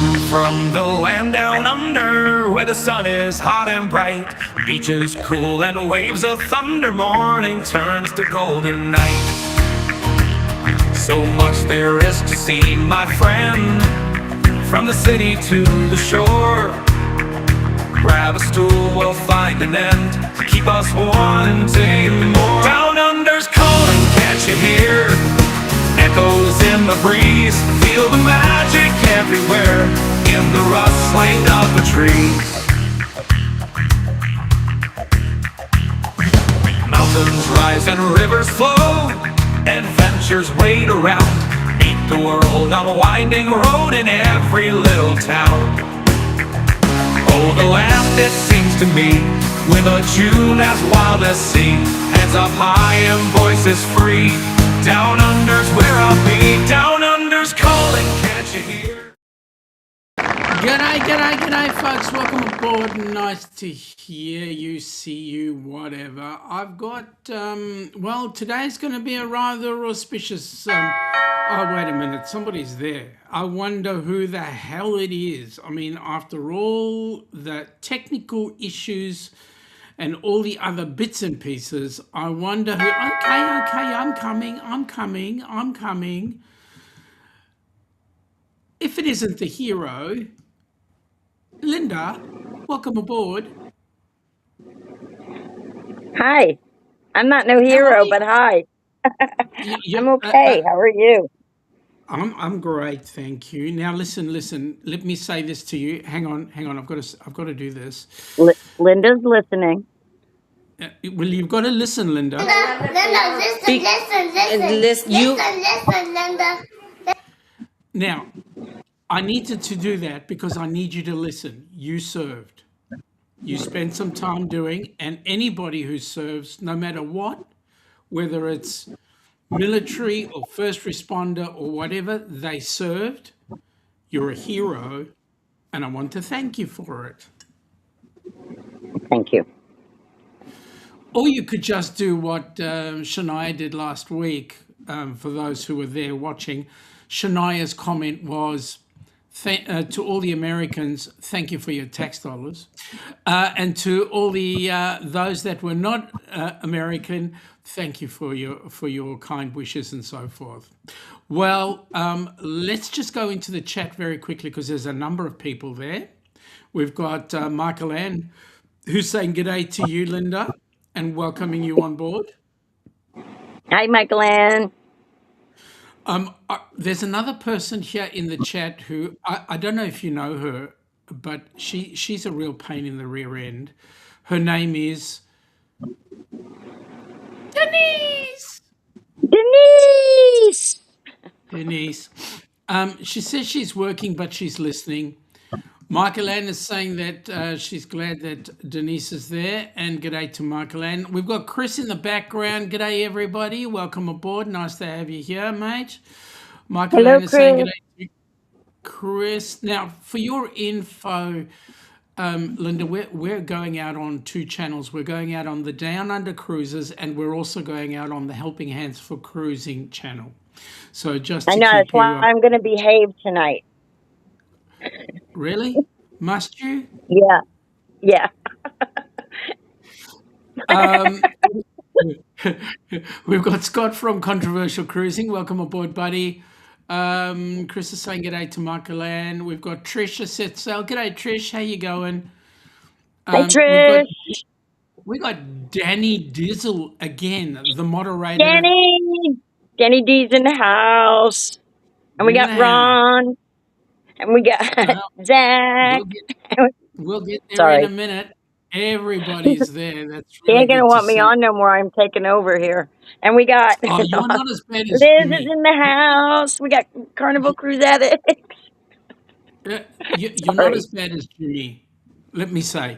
come from the land down under, where the sun is hot and bright, beaches cool and waves of thunder. Morning turns to golden night. So much there is to see, my friend, from the city to the shore. Grab a stool, we'll find an end to keep us wanting more. Down under's calling, can't you hear? Echoes in the breeze, feel the magic everywhere, in the rustling of the trees. Mountains rise and rivers flow, adventures wait around. Meet the world on a winding road in every little town. Oh, the land, it seems to me, with a tune as wild as sea, hands up high and voices free. Down under's where I'll be. Down under's calling, can't you hear? G'day, folks. Welcome aboard. Nice to hear you, see you, whatever. I've got, well, today's going to be a rather auspicious, oh, wait a minute. Somebody's there. I wonder who the hell it is. I mean, after all the technical issues and all the other bits and pieces, I wonder who. Okay, I'm coming. If it isn't the hero, Linda, welcome aboard. Hi. I'm not no How are hero, you? but hi. You, I'm okay. How are you? I'm great, thank you. Now listen. Let me say this to you. Hang on. I've got to do this. Linda's listening. Well, you've got to listen, Linda. Linda, listen, Linda. Now, I needed to do that because I need you to listen. You served. You spent some time doing, and anybody who serves, no matter what, whether it's military or first responder or whatever, they served. You're a hero, and I want to thank you for it. Thank you. Or you could just do what Shania did last week. For those who were there watching, Shania's comment was, to all the Americans, thank you for your tax dollars. And to all the those that were not American, thank you for your kind wishes and so forth. Well, let's just go into the chat very quickly because there's a number of people there. We've got Michael Ann, who's saying g'day to you, Linda, and welcoming you on board. Hi, Michael Ann. There's another person here in the chat who I don't know if you know her, but she's a real pain in the rear end. Her name is Denise. Denise. She says she's working, but she's listening. Michael Ann is saying that she's glad that Denise is there, and g'day to Michael Ann. We've got Chris in the background. G'day, everybody. Welcome aboard. Nice to have you here, mate. Michael Hello, Ann is saying Chris. g'day to Chris. Now, for your info, Linda, we're going out on two channels. We're going out on the Down Under Cruises, and we're also going out on the Helping Hands for Cruising channel. So just I to know, keep that's why you up. I'm going to behave tonight. Really? Must you? Yeah. We've got Scott from Controversial Cruising. Welcome aboard, buddy. Chris is saying g'day to Michael Ann. We've got Trish set sail. G'day, Trish. How you going? Hey, Trish. We got Danny Dizzle again, the moderator. Danny D's in the house. And we got Ron. And we got Zach. We'll get there Sorry. in a minute. Everybody's there. That's He really ain't going to good want me see. on no more. I'm taking over here. And we got Oh, you're not as bad as Liz Jimmy. is in the house. We got Carnival Cruise Addicts. You're not as bad as Jimmy. Let me say,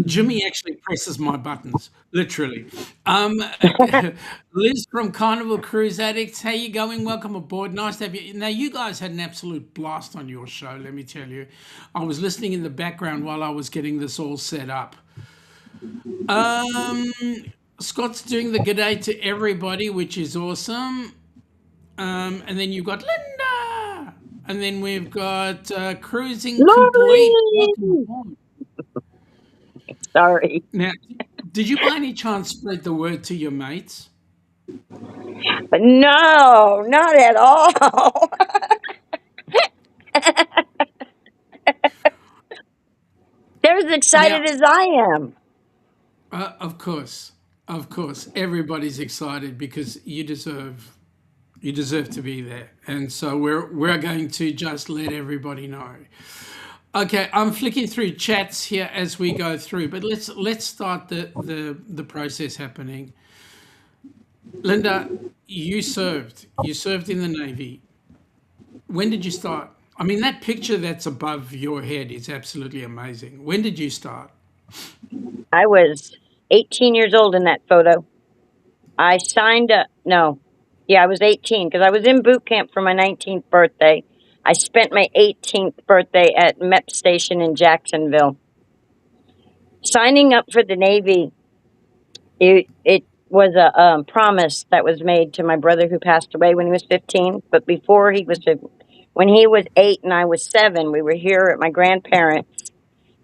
Jimmy actually presses my buttons, literally. Liz from Carnival Cruise Addicts, how you going? Welcome aboard. Nice to have you. Now, you guys had an absolute blast on your show, let me tell you. I was listening in the background while I was getting this all set up. Scott's doing the g'day to everybody, which is awesome. And then you've got Linda. And then we've got Cruising Complete. Welcome Lori! aboard. Sorry. Now, did you by any chance spread the word to your mates? But no, not at all. They're as Now, excited as I am. of course, everybody's excited because you deserve to be there, and so we're going to just let everybody know. Okay, I'm flicking through chats here as we go through, but let's start the process happening. Linda, you served in the Navy. When did you start? I mean, that picture that's above your head is absolutely amazing. When did you start? I was 18 years old in that photo. I signed up. No, yeah, I was 18 because I was in boot camp for my 19th birthday. I spent my 18th birthday at MEP Station in Jacksonville. Signing up for the Navy, it was a promise that was made to my brother who passed away when he was 15. But when he was 8 and I was 7, we were here at my grandparents'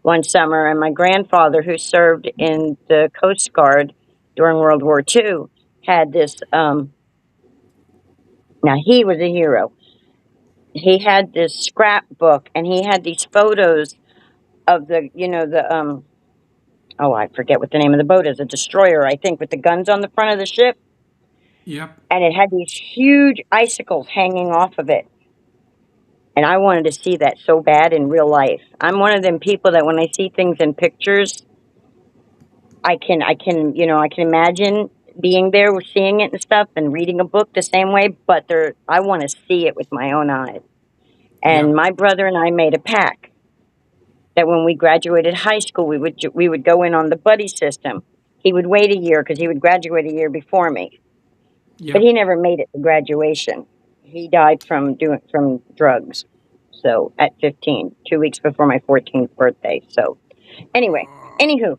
one summer, and my grandfather, who served in the Coast Guard during World War II, had this. Now he was a hero. He had this scrapbook, and he had these photos of the oh, I forget what the name of the boat is, a destroyer, I think, with the guns on the front of the ship, Yep, and it had these huge icicles hanging off of it. And I wanted to see that so bad in real life. I'm one of them people that when I see things in pictures, I can imagine being there, seeing it and stuff, and reading a book the same way. But I want to see it with my own eyes. And yep, my brother and I made a pact that when we graduated high school, we would go in on the buddy system. He would wait a year because he would graduate a year before me, but yep. he never made it to graduation. He died from drugs. So at 15, 2 weeks before my 14th birthday. So anyway, anywho,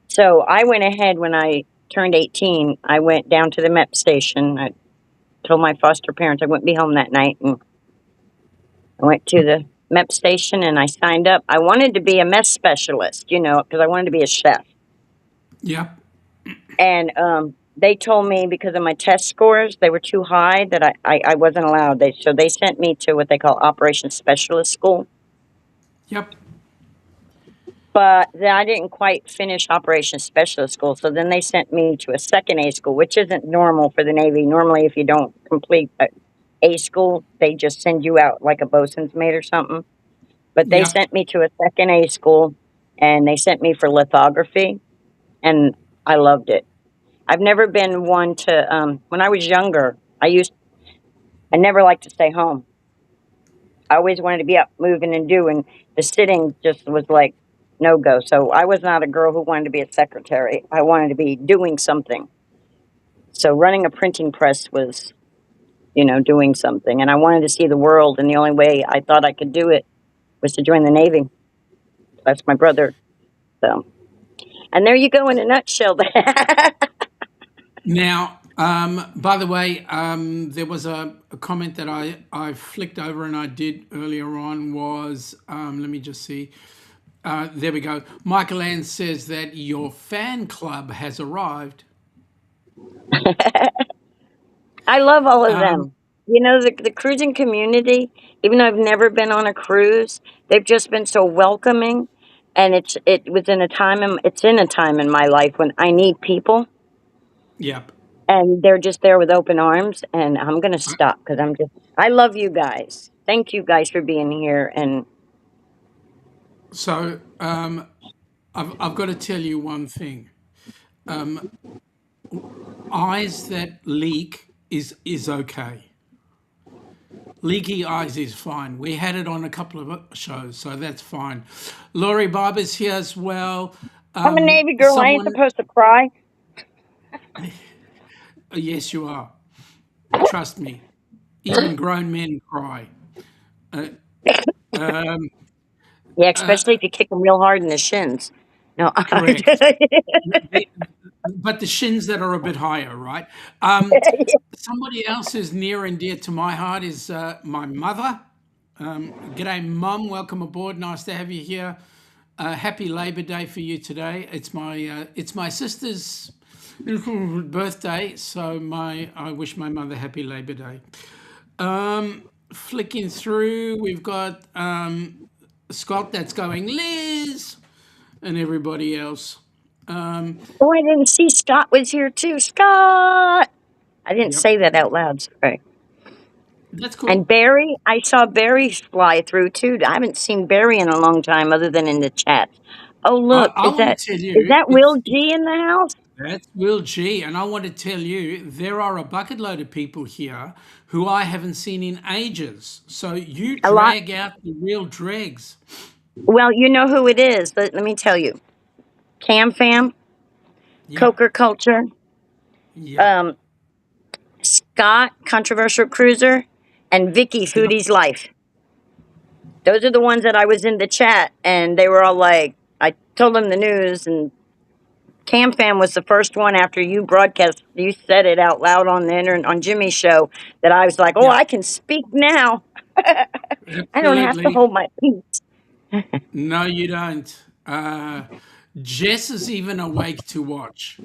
so I went ahead when I turned 18. I went down to the MEP station. I told my foster parents I wouldn't be home that night, and I went to the MEP station and I signed up. I wanted to be a mess specialist, because I wanted to be a chef. Yep. And they told me because of my test scores, they were too high that I wasn't allowed. So they sent me to what they call Operations Specialist School. Yep. But then I didn't quite finish Operations Specialist School. So then they sent me to a second A school, which isn't normal for the Navy. Normally, if you don't complete A school, they just send you out like a bosun's mate or something. But they Yep. sent me to a second A school, and they sent me for lithography, and I loved it. I've never been one to, when I was younger, I never liked to stay home. I always wanted to be up, moving and doing. The sitting just was like no go. So I was not a girl who wanted to be a secretary. I wanted to be doing something. So running a printing press was, doing something. And I wanted to see the world. And the only way I thought I could do it was to join the Navy. That's my brother. So, and there you go in a nutshell. Now, by the way, there was a comment that I flicked over and I did earlier on was, let me just see. There we go. Michael Ann says that your fan club has arrived. I love all of Um, them. The cruising community, even though I've never been on a cruise, they've just been so welcoming. And it's in a time in my life when I need people, yep. and they're just there with open arms. And I'm going to stop because I love you guys. Thank you guys for being here. And So I've got to tell you one thing. Eyes that leak is okay. Leaky eyes is fine. We had it on a couple of shows, so that's fine. Laurie Barber's here as well. I'm a Navy girl. I ain't Someone, supposed to cry. yes, you are. Trust me. Even grown men cry. Uh, um, Yeah, especially if you kick them real hard in the shins. No, correct. But the shins that are a bit higher, right? Somebody else who's near and dear to my heart is my mother. G'day, Mum. Welcome aboard. Nice to have you here. Happy Labor Day for you today. It's my sister's birthday, so I wish my mother happy Labor Day. Flicking through, we've got Scott that's going Liz, and everybody else. Oh, I didn't see Scott was here too. Scott! I didn't Yep, say that out loud. Sorry. that's And cool. Barry, I saw Barry fly through too. I haven't seen Barry in a long time other than in the chat. Oh, look, I want to tell is you, that Will G in the house? that's Will G, and I want to tell you there are a bucket load of people here who I haven't seen in ages. So you A lot. drag out the real dregs. Well, you know who it is. Let me tell you. Cam Fam, Yep, Coker Culture, yep, um, Scott, Controversial Cruiser, and Vicky, yep, Foodie's Life. Those are the ones that I was in the chat, and they were all like, I told them the news, and Cam Fam was the first one after you broadcast, you said it out loud on the internet, on Jimmy's show, that I was like, oh, yep. I can speak now. I don't have to Absolutely. hold my peace. No, you don't. Jess is even awake to watch.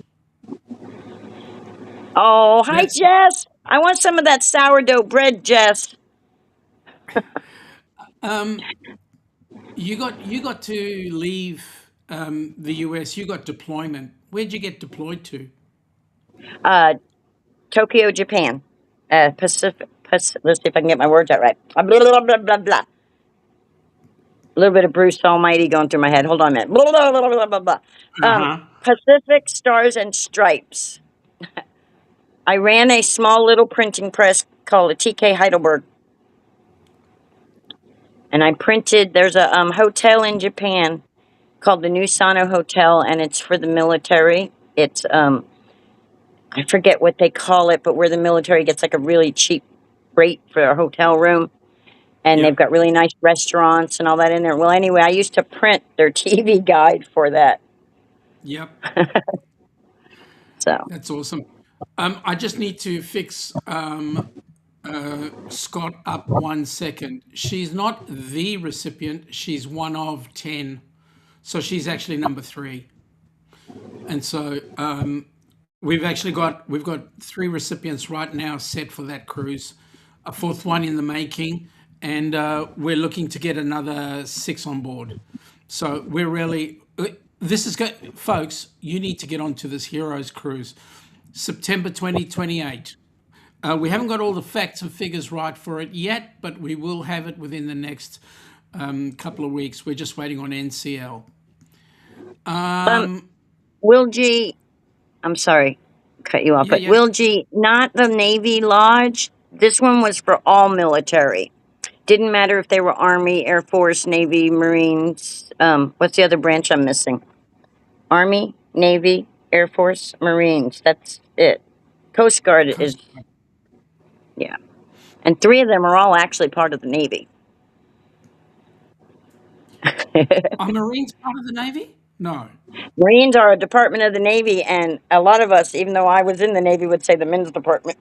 Oh, hi, That's Jess. I want some of that sourdough bread, Jess. you got to leave the US. You got deployment. Where'd you get deployed to? Uh, Tokyo, Japan. Let's see if I can get my words out right. Blah, blah, blah, blah, blah. A little bit of Bruce Almighty going through my head. Hold on a minute. Blah, blah, blah, blah, blah, blah. Uh huh. Pacific Stars and Stripes. I ran a small little printing press called a TK Heidelberg. And I printed, there's a hotel in Japan called the New Sano Hotel, and it's for the military. It's, I forget what they call it, but where the military gets like a really cheap rate for a hotel room. And they've Yep. got really nice restaurants and all that in there. Well, anyway, I used to print their TV guide for that. Yep. So, That's awesome. I just need to fix Scott up 1 second. She's not the recipient. She's one of 10. So she's actually number 3. And so we've got 3 recipients right now set for that cruise, a 4th one in the making, and we're looking to get another 6 on board. So we're really this is good, folks. You need to get onto this Heroes cruise, September 2028. We haven't got all the facts and figures right for it yet, but we will have it within the next couple of weeks. We're just waiting on NCL. um, Will G, I'm sorry, cut you off, Yeah, but yeah. Will G, not the Navy Lodge. This one was for all military. Didn't matter if they were Army, Air Force, Navy, Marines. What's the other branch I'm missing? Army, Navy, Air Force, Marines. That's it. Coast Guard is, Coast Guard. yeah. And 3 of them are all actually part of the Navy. Are Marines part of the Navy? No. Marines are a department of the Navy, and a lot of us, even though I was in the Navy, would say the men's department.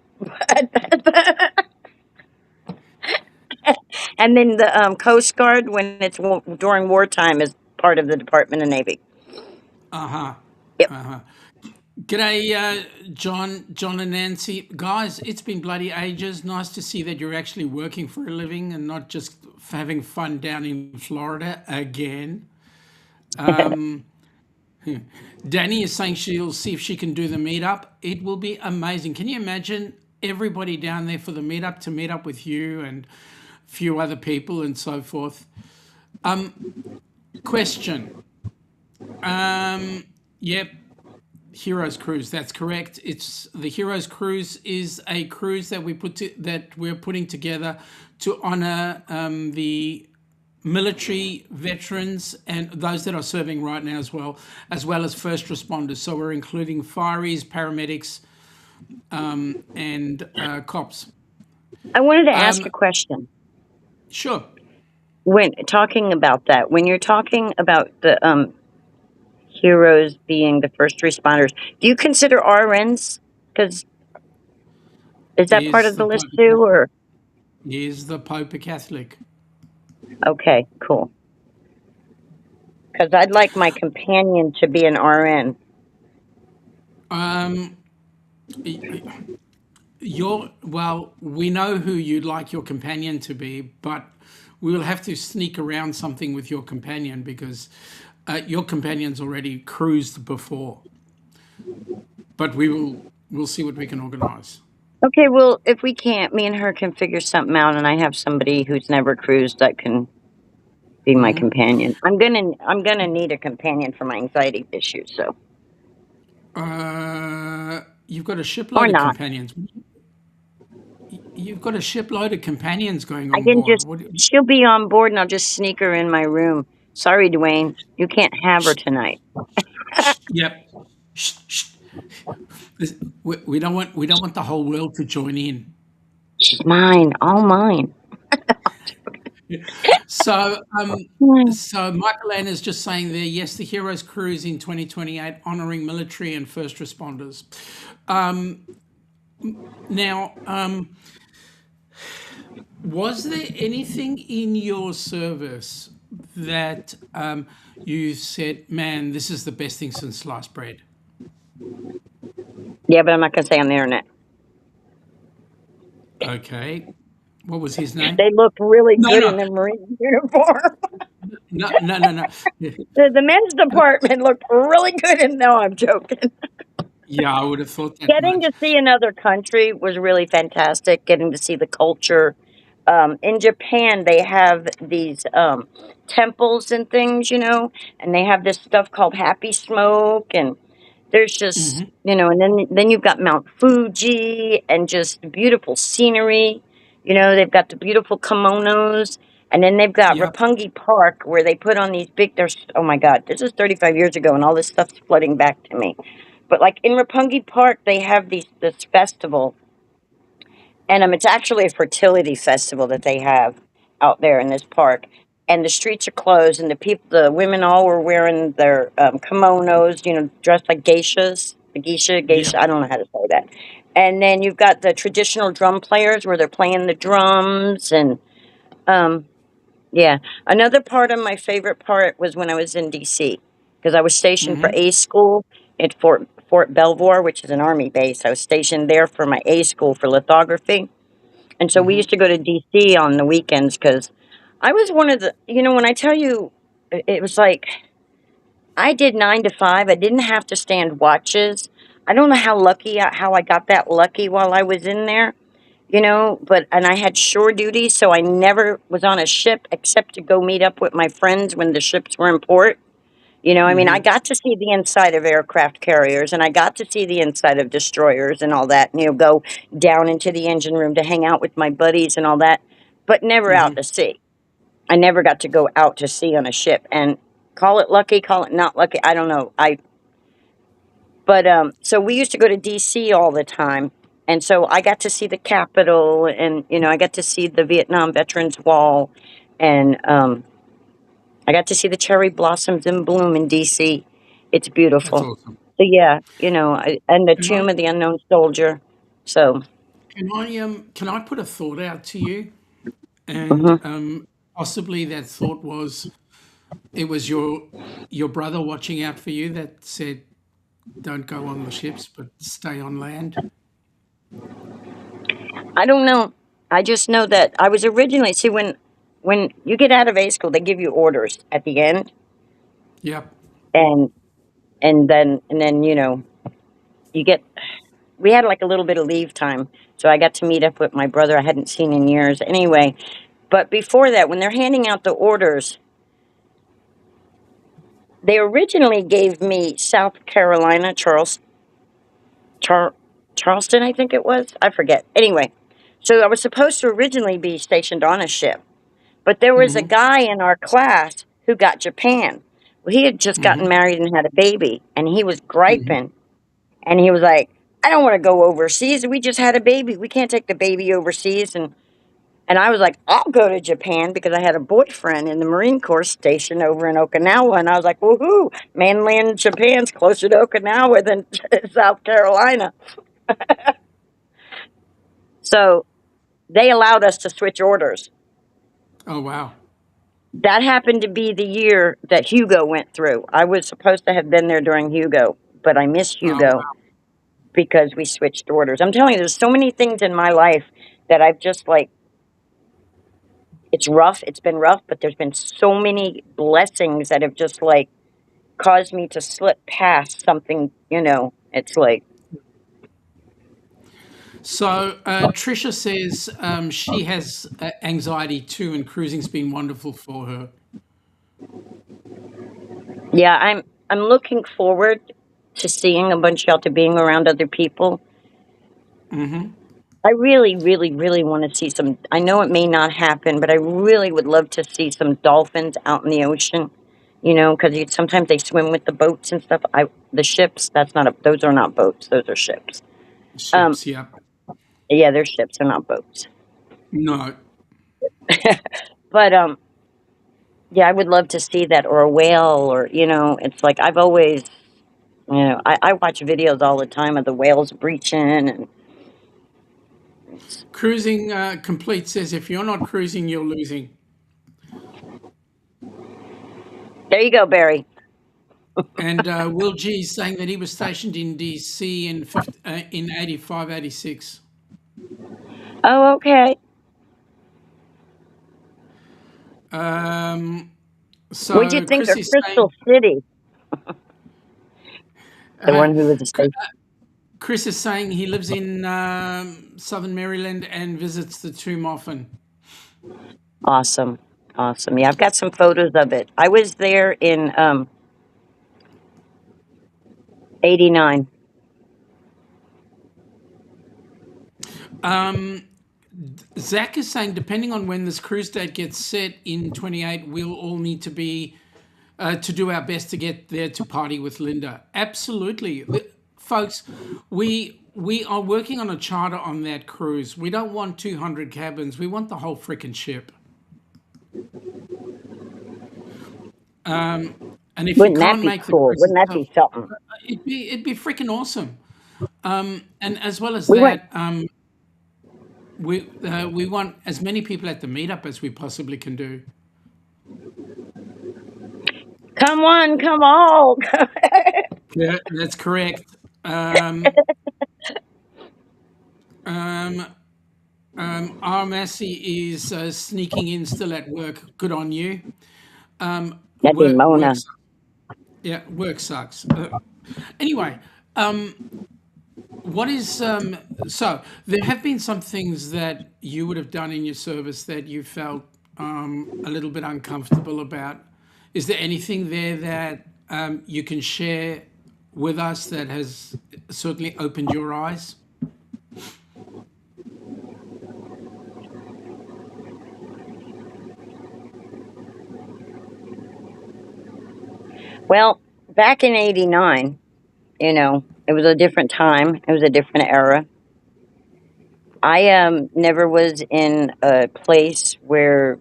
And then the Coast Guard, when it's during wartime, is part of the Department of Navy. Uh huh. Yep. Uh huh. G'day, John and Nancy. Guys, it's been bloody ages. Nice to see that you're actually working for a living and not just having fun down in Florida again. Danny is saying she'll see if she can do the meetup. It will be amazing. Can you imagine everybody down there for the meetup to meet up with you and a few other people and so forth? Question. Yep, Heroes Cruise. That's correct. It's the Heroes Cruise is a cruise that we're putting together to honor the military veterans and those that are serving right now as well as first responders. So we're including fireys, paramedics, and cops. I wanted to ask a question. Sure. When talking about that, when you're talking about the heroes being the first responders, do you consider RNs? Because is that part Is of the the list Pope too, or is the Pope a Catholic? Okay, cool. Because I'd like my companion to be an RN. Um, well, we know who you'd like your companion to be, but we will have to sneak around something with your companion because your companion's already cruised before. But we'll see what we can organise. Okay, well, if we can't, me and her can figure something out, and I have somebody who's never cruised that can be my companion. I'm gonna need a companion for my anxiety issues, so You've got a or shipload of not. companions. You've got a shipload of companions going I on can board. just What? she'll be on board, and I'll just sneak her in my room. Sorry, Dwayne, you can't have her tonight. Yep. Shh, shh. We don't want the whole world to join in. She's mine, all mine. So, Hmm. Michael Ann is just saying there, yes, the Heroes Cruise in 2028, honouring military and first responders. Now, was there anything in your service that you said, man, this is the best thing since sliced bread? Yeah, but I'm not gonna say on the internet. Okay. What was his name? They look really No, good no, in their Marine uniform. no, no, no, no. The men's department looked really good, and no, I'm joking. Yeah, I would have thought that Getting much. to see another country was really fantastic. Getting to see the culture. In Japan, they have these temples and things, and they have this stuff called happy smoke, and there's just, and then you've got Mount Fuji and just beautiful scenery. They've got the beautiful kimonos, and then they've got Yep. Roppongi Park where they put on these big. There's oh my God, this is 35 years ago, and all this stuff's flooding back to me. But like in Roppongi Park, they have this festival, and it's actually a fertility festival that they have out there in this park. And the streets are closed, and the women all were wearing their kimonos, dressed like geishas, geisha. Yep. I don't know how to say that. And then you've got the traditional drum players where they're playing the drums, and um, yeah. Another part of my favorite part was when I was in D.C. because I was stationed for A school at Fort Belvoir, which is an army base. I was stationed there for my A school for lithography. And so we used to go to DC on the weekends because I was one of when I tell you, it was like I did 9 to 5. I didn't have to stand watches. I don't know how I got that lucky while I was in there, and I had shore duty, so I never was on a ship except to go meet up with my friends when the ships were in port. I got to see the inside of aircraft carriers, and I got to see the inside of destroyers and all that, go down into the engine room to hang out with my buddies and all that, but never out to sea. I never got to go out to sea on a ship, and call it lucky, call it not lucky, I don't know. So we used to go to DC all the time, and so I got to see the Capitol, and I got to see the Vietnam Veterans Wall, and I got to see the cherry blossoms in bloom in DC. It's That's beautiful. awesome. So yeah, and the Can I Tomb of the Unknown Soldier. So can I put a thought out to you? And mhm. possibly that thought was it was your brother watching out for you that said, "Don't go on the ships, but stay on land." I don't know. I just know that I was originally see when you get out of A school, they give you orders at the end, Yep. and and then you get. We had like a little bit of leave time, so I got to meet up with my brother I hadn't seen in years. Anyway, but before that, when they're handing out the orders, they originally gave me South Carolina, Char- Charleston, I think it was. I forget. Anyway, so I was supposed to originally be stationed on a ship, but there was a guy in our class who got Japan. Well, he had just gotten married and had a baby, and he was griping, and he was like, "I don't want to go overseas. We just had a baby. We can't take the baby overseas." And I was like, "I'll go to Japan," because I had a boyfriend in the Marine Corps station over in Okinawa. And I was like, woohoo, mainland Japan's closer to Okinawa than South Carolina. So they allowed us to switch orders. Oh wow. That happened to be the year that Hugo went through. I was supposed to have been there during Hugo, but I missed Oh, Hugo because we switched orders. I'm telling you, there's so many things in my life that I've just like, it's rough. It's been rough, but there's been so many blessings that have just like caused me to slip past something, it's like, so Trisha says she has anxiety too, and cruising's been wonderful for her. yeah, I'm looking forward to seeing a bunch of y'all, to being around other people. I really, really, really want to see some. I know it may not happen, but I really would love to see some dolphins out in the ocean. Because sometimes they swim with the boats and stuff. The ships. That's not a. Those are not boats. Those are ships. Um, Ships, yeah. yeah, they're ships. They're not boats. No. But yeah, I would love to see that, or a whale, or it's like I've always, I watch videos all the time of the whales breaching, and Cruising Complete says if you're not cruising, you're losing. there you go, Barry. And Will G is saying that he was stationed in DC in 85, 86. Oh, okay. What'd you So think Chris of is saying Crystal City? The uh, one who was a station. Chris is saying he lives in Southern Maryland and visits the tomb often. Awesome, awesome. Yeah, I've got some photos of it. I was there in '89. Zach is saying depending on when this cruise date gets set in 28, we'll all need to be to do our best to get there to party with Linda. Absolutely, folks. We are working on a charter on that cruise. We don't want 200 cabins. We want the whole freaking ship. And if you Wouldn't that can't be make the cool? cruise Wouldn't that itself, be something? it'd be freaking awesome. And as well as We went. that, we want as many people at the meetup as we possibly can do. Come on, come on. Yeah, that's correct. Um, um, our Massey is sneaking in, still at work. Good on you. That'd be Work Mona. sucks. Yeah, work sucks. Anyway, what is so? There have been some things that you would have done in your service that you felt a little bit uncomfortable about. Is there anything there that you can share with us that has certainly opened your eyes? Well, back in '89, it was a different time. It was a different era. I never was in a place where,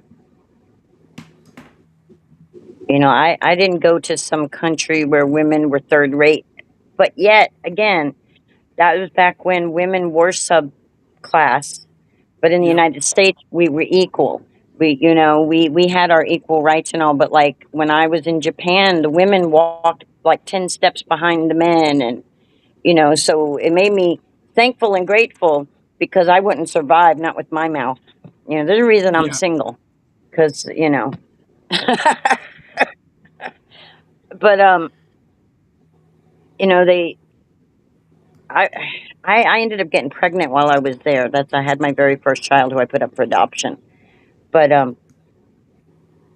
I didn't go to some country where women were third rate. But yet, again, that was back when women were subclass. But in the Yep. United States, we were equal. We had our equal rights and all. But like when I was in Japan, the women walked like 10 steps behind the men. And, so it made me thankful and grateful because I wouldn't survive, not with my mouth. There's a reason I'm Yeah. single because, but, they, I, I ended up getting pregnant while I was there. I had my very first child who I put up for adoption. But,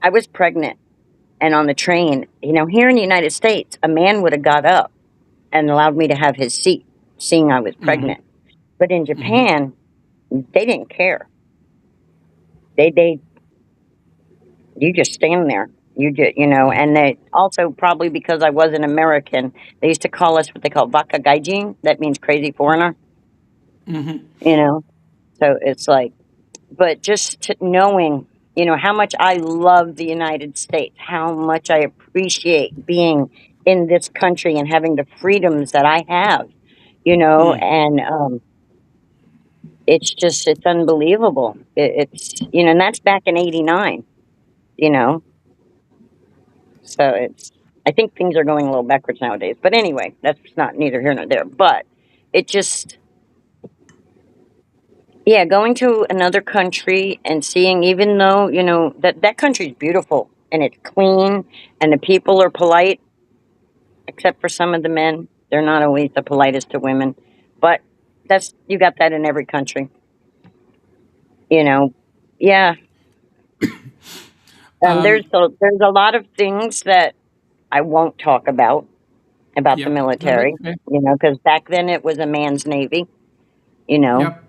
I was pregnant. And on the train, here in the United States, a man would have got up and allowed me to have his seat, seeing I was pregnant. But in Japan, they didn't care. They you just stand there. You just, and they also probably because I was an American, they used to call us what they call Baka Gaijin. That means crazy foreigner. You know, so it's like, but just knowing, how much I love the United States, how much I appreciate being in this country and having the freedoms that I have, and it's unbelievable. It's and that's back in '89, So I think things are going a little backwards nowadays. But anyway, that's not neither here nor there. But it just, yeah, going to another country and seeing, even though, that country's beautiful and it's clean and the people are polite, except for some of the men. They're not always the politest to women. But you got that in every country, you know. Yeah. Um, There's a lot of things that I won't talk about the yep. No, that's military, fair. because back then it was a man's navy, you know. Yep.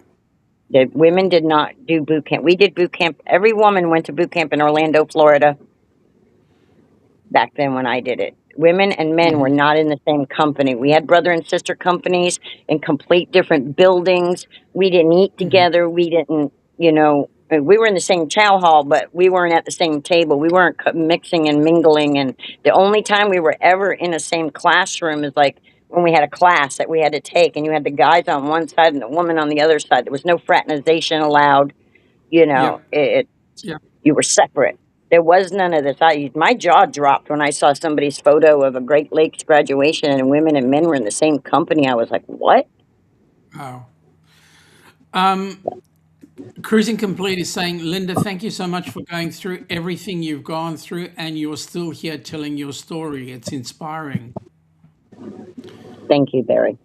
The women did not do boot camp. We did boot camp. Every woman went to boot camp in Orlando, Florida back then when I did it. Women and men were Hmm. not in the same company. We had brother and sister companies in complete different buildings. We didn't eat Hmm. together. We didn't, we were in the same chow hall, but we weren't at the same table. We weren't mixing and mingling. And the only time we were ever in the same classroom is like when we had a class that we had to take, and you had the guys on one side and the woman on the other side. There was no fraternization allowed. Yep. It Yep. You were separate. There was none of this. My jaw dropped when I saw somebody's photo of a Great Lakes graduation and women and men were in the same company. I was like, what? Oh. Um, Cruising Complete is saying, Linda, thank you so much for going through everything you've gone through, and you're still here telling your story. It's inspiring. Thank you, Barry.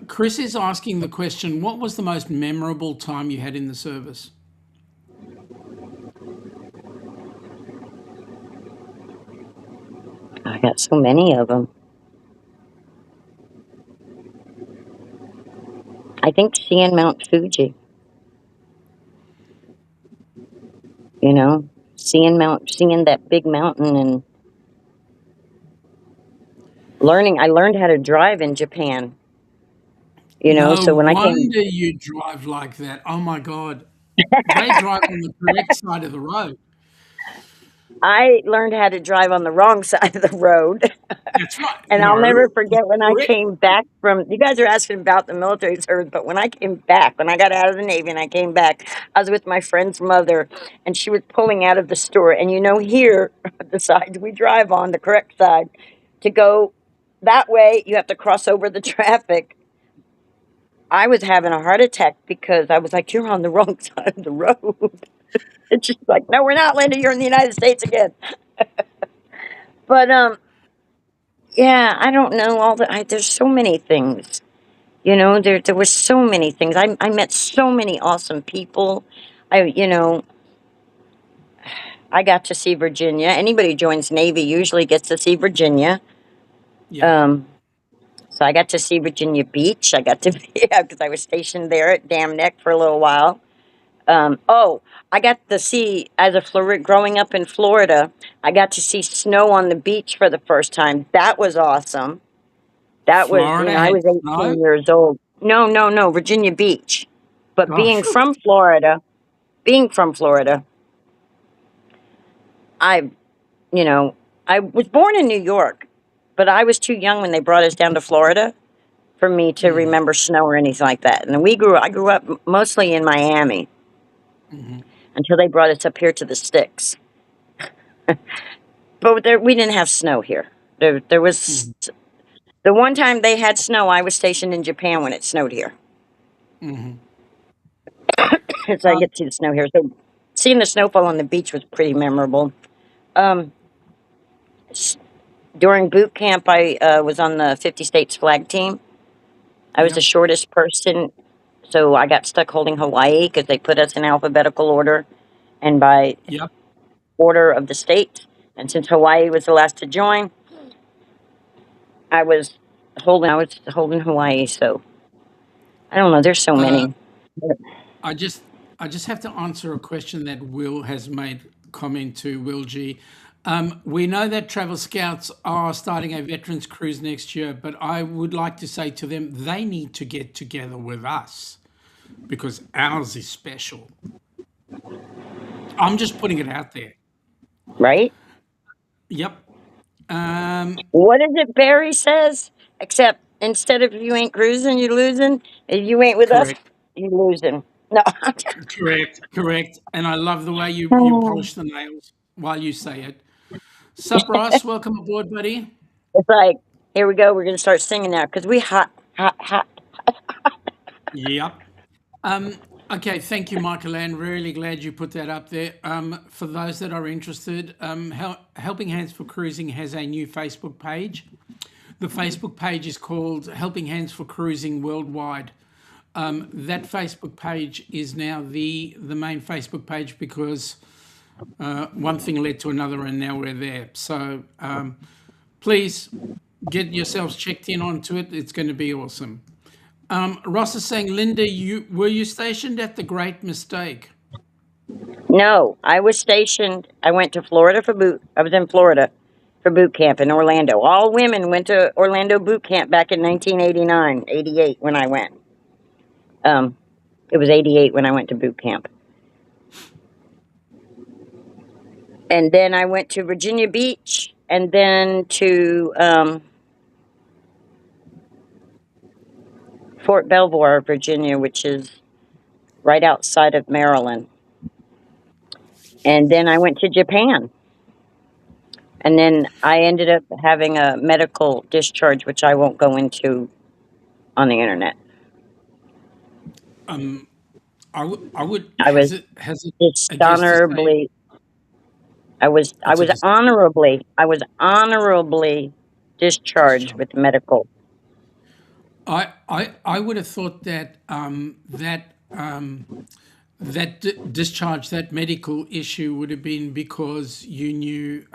Chris is asking the question, what was the most memorable time you had in the service? I got so many of them. I think seeing Mount Fuji, seeing that big mountain and I learned how to drive in Japan, No so when I came, wonder you drive like that. Oh my God. They drive on the correct side of the road. I learned how to drive on the wrong side of the road. That's right. And I'll No, never forget when I correct. came back you guys are asking about the military service, but when I came back, when I got out of the Navy and I came back, I was with my friend's mother and she was pulling out of the store. And here, the sides we drive on, the correct side, to go that way, you have to cross over the traffic. I was having a heart attack because I was like, you're on the wrong side of the road. And she's like, no, we're not, Linda. You're in the United States again. But yeah, I don't know there's so many things. There were so many things. I met so many awesome people. I you know I got to see Virginia. Anybody who joins Navy usually gets to see Virginia. Yeah. Um, so I got to see Virginia Beach. I got to yeah, because I was stationed there at Dam Neck for a little while. Oh, I got to see as a Florida growing up in Florida. I got to see snow on the beach for the first time. That was awesome. That was, Florida I had was snow. 18 years old. No, no, no, Virginia Beach. But Oh, phew. being from Florida, I, I was born in New York, but I was too young when they brought us down to Florida for me to remember snow or anything like that. And I grew up mostly in Miami until they brought us up here to the sticks. But we didn't have snow here. There was the one time they had snow. I was stationed in Japan when it snowed here. So I Um, get to see the snow here. So seeing the snowfall on the beach was pretty memorable. Um, s- During boot camp, I was on the 50 states flag team. I was the yep. shortest person, so I got stuck holding Hawaii because they put us in alphabetical order and by Yep. order of the state. And since Hawaii was the last to join, I was holding Hawaii. So I don't know. There's so Uh, many. I just I just have to answer a question that Will has made comment to Will G. We know that Travel Scouts are starting a veterans cruise next year, but I would like to say to them they need to get together with us because ours is special. I'm just putting it out there. Right? Yep. Um, What is it Barry says? Except instead of you ain't cruising, you losing. If you ain't with us, correct. you losing. No. Correct. Correct. And I love the way you polish the nails while you say it. Sup, Ross? Welcome aboard, buddy. It's like, here we go. We're gonna start singing now because we hot, hot, hot. Yep. Um, okay, thank you, Michael Ann. Really glad you put that up there. For those that are interested, Helping Hands for Cruising has a new Facebook page. The Facebook page is called Helping Hands for Cruising Worldwide. That Facebook page is now the main Facebook page because one thing led to another, and now we're there. So please get yourselves checked in onto it. It's going to be awesome. Ross is saying, Linda, were you stationed at the Great Mistake? No, I was stationed. I went to Florida for boot. I was in Florida for boot camp in Orlando. All women went to Orlando boot camp back in 1989, 88 when I went. It was 88 when I went to boot camp. And then I went to Virginia Beach and then to Fort Belvoir, Virginia, which is right outside of Maryland. And then I went to Japan. And then I ended up having a medical discharge, which I won't go into on the internet. I would I was has it I guess to say dishonorably. I was it's a honorably discharged discharge. with medical. I would have thought that discharge, that medical issue, would have been because you knew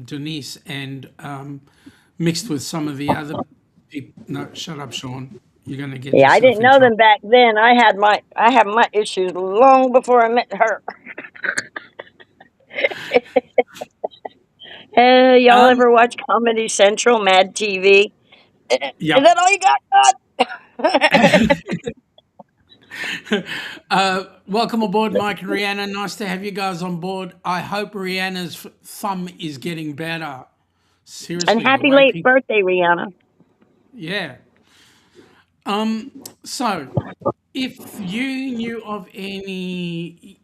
Denise and mixed with some of the other people. No, shut up, Sean. You're going to get Yeah, I yourself didn't in know them trouble. back then. I had my issues long before I met her. Y'all Um, ever watch Comedy Central, Mad TV? Is yep. that all you got, God? Welcome aboard, Mike and Rihanna. Nice to have you guys on board. I hope Rihanna's thumb is getting better. And Seriously, the happy way late people, birthday, Rihanna. yeah. So, if you knew of any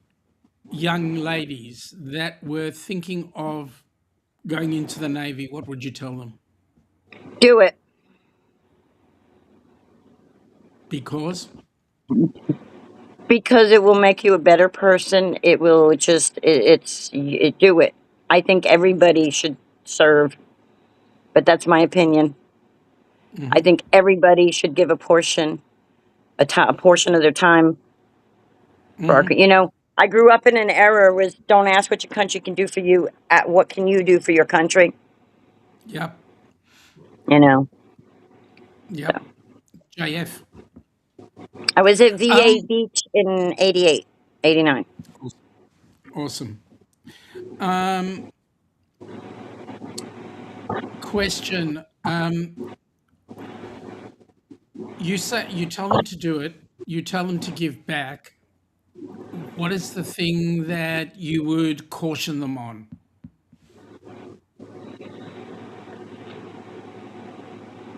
young ladies that were thinking of going into the Navy, what would you tell them? Do it. Because, Because it will make you a better person. It will just, do it. I think everybody should serve, but that's my opinion. I think everybody should give a portion of their time for our, I grew up in an era where don't ask what your country can do for you, at what can you do for your country, yep, you know. yep, JF. I was at VA Um, Beach in 88, 89. awesome. Um, question. You tell them to do it. You tell them to give back. What is the thing that you would caution them on?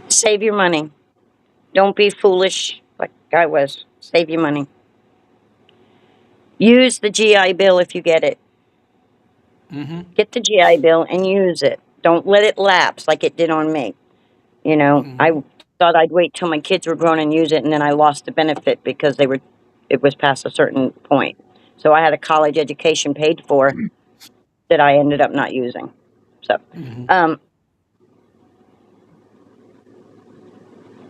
Save your money. Don't be foolish like I was. Save your money. Use the GI Bill if you get it. Get the GI Bill and use it. Don't let it lapse like it did on me. I thought I'd wait till my kids were grown and use it, and then I lost the benefit because it was past a certain point. So I had a college education paid for that I ended up not using. So,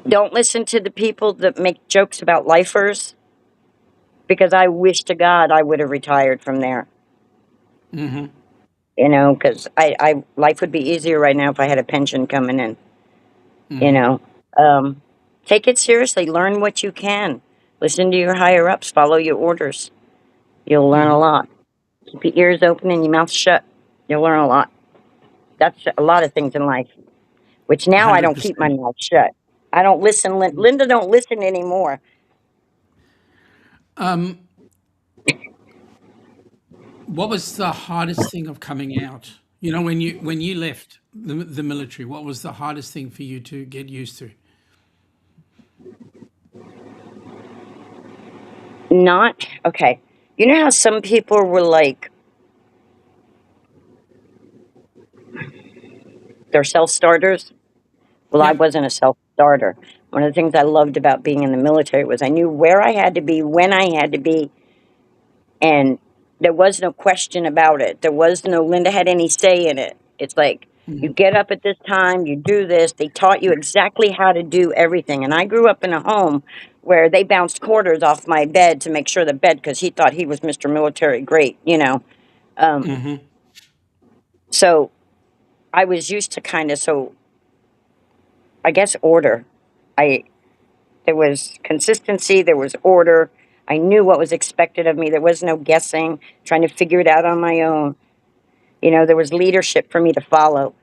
don't listen to the people that make jokes about lifers, because I wish to God I would have retired from there. Because life would be easier right now if I had a pension coming in. You know, take it seriously. Learn what you can. Listen to your higher ups. Follow your orders. You'll learn a lot. Keep your ears open and your mouth shut. You'll learn a lot. That's a lot of things in life. Which now I don't keep my 100%. mouth shut. I don't listen. Linda don't listen anymore. What was the hardest thing of coming out? When you left the military, what was the hardest thing for you to get used to? Not okay. You know how some people were like, They're self-starters. Well, I Yep. wasn't a self-starter. One of the things I loved about being in the military was I knew where I had to be, when I had to be, and there was no question about it. There was no Linda had any say in it. It's like, you get up at this time, you do this. They taught you exactly how to do everything. And I grew up in a home where they bounced quarters off my bed to make sure the bed, because he thought he was Mr. Military Great, you know. So I was used to kind of, so I guess order. I There was consistency, there was order. I knew what was expected of me. There was no guessing, trying to figure it out on my own. You know, there was leadership for me to follow,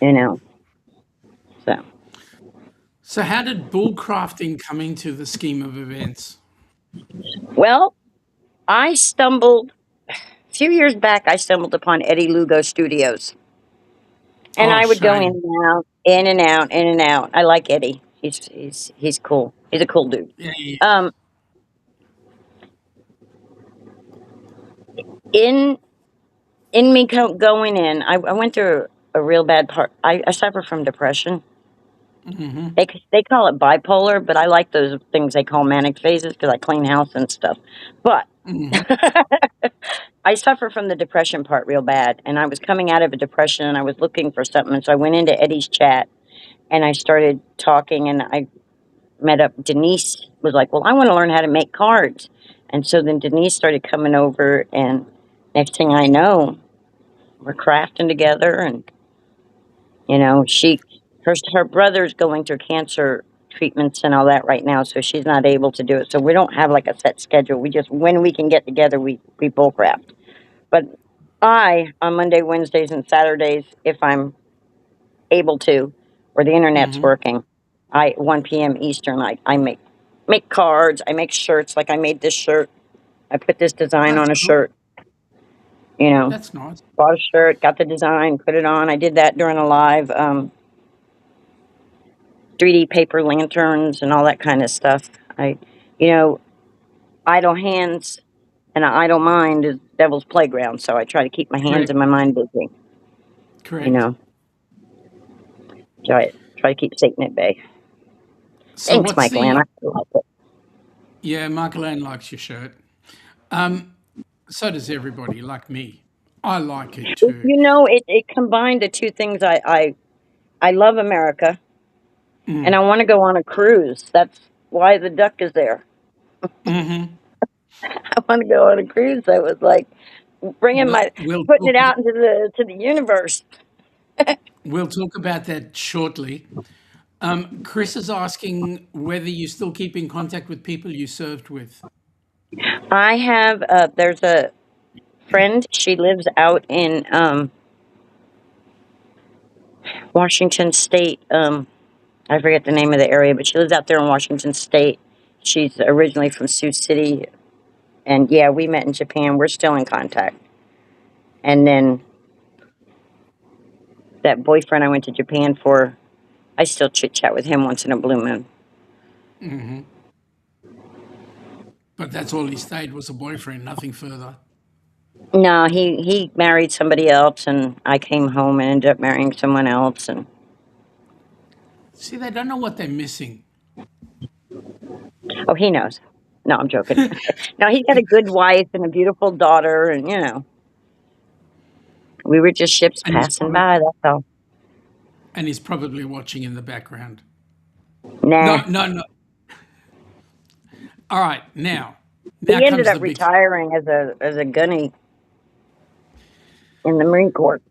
you know. So, So, how did bullcrafting come into the scheme of events? well, I stumbled, a few years back, I stumbled upon Eddie Lugo Studios. And Oh, I would go in shame. and out, in and out, in and out. I like Eddie. He's cool. He's a cool dude. Yeah, yeah. Um, in in me going in, I went through a real bad part. I suffer from depression. They call it bipolar, but I like those things they call manic phases because I clean house and stuff. But I suffer from the depression part real bad, and I was coming out of a depression, and I was looking for something. And so I went into Eddie's chat, and I started talking, and I met up. Denise was like, "Well, I want to learn how to make cards," and so then Denise started coming over, and next thing I know, we're crafting together, and you know, her brother's going through cancer treatments and all that right now, so she's not able to do it. So we don't have like a set schedule. We just, when we can get together, we bull craft. But I, on Monday, Wednesdays, and Saturdays, if I'm able to, or the internet's working, 1 p.m. Eastern, I make cards. I make shirts. Like I made this shirt. I put this design That's on a cool. shirt. You know, That's nice. bought a shirt, got the design, put it on. I did that during a live. 3D paper lanterns and all that kind of stuff. You know, idle hands and an idle mind is devil's playground. So I try to keep my hands Correct. and my mind busy. You Correct. know, try to keep Satan at bay. So, Thanks, what's Michael Ann. I the. like it. Yeah, Michael Ann likes your shirt. So does everybody, like me. I like it too. You know, it combined the two things. I love America, and I want to go on a cruise. That's why the duck is there. I want to go on a cruise. That was like bringing We'll, my we'll, putting talk, it out into the universe. we'll talk about that shortly. Chris is asking whether you still keep in contact with people you served with. I have there's a friend. She lives out in Washington State. I forget the name of the area, but she lives out there in Washington State. She's originally from Sioux City, and yeah, we met in Japan. We're still in contact. And then that boyfriend I went to Japan for, I still chit chat with him once in a blue moon. But that's all he stayed was a boyfriend, nothing further. No, he married somebody else, and I came home and ended up marrying someone else. And See, they don't know what they're missing. oh, he knows. No, I'm joking. No, he's got a good wife and a beautiful daughter, and you know, we were just ships And he's passing probably, by. That's all. and he's probably watching in the background. Nah, No, no, no. All right, now he ended comes the up big. retiring as a gunny in the Marine Corps.